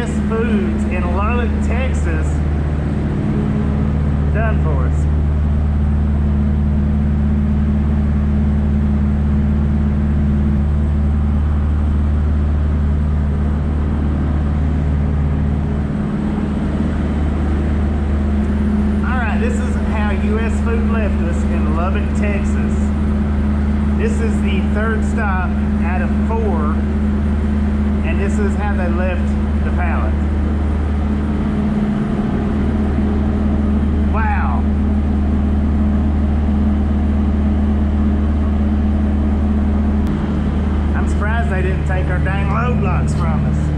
U.S. Foods in Lubbock, Texas done for us. Alright, this is how U.S. Food left us in Lubbock, Texas. This is the third stop out of 4, and this is how they left the pallet. Wow. I'm surprised they didn't take our dang load blocks from us.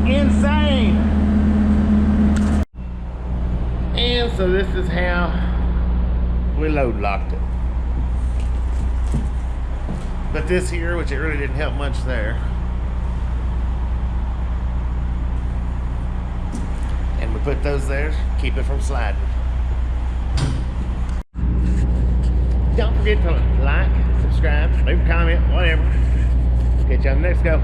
Insane. And so this is how we load locked it. But this here, which it really didn't help much there, and we put those there, keep it from sliding. Don't forget to like, subscribe, leave a comment, whatever. Catch you on the next go.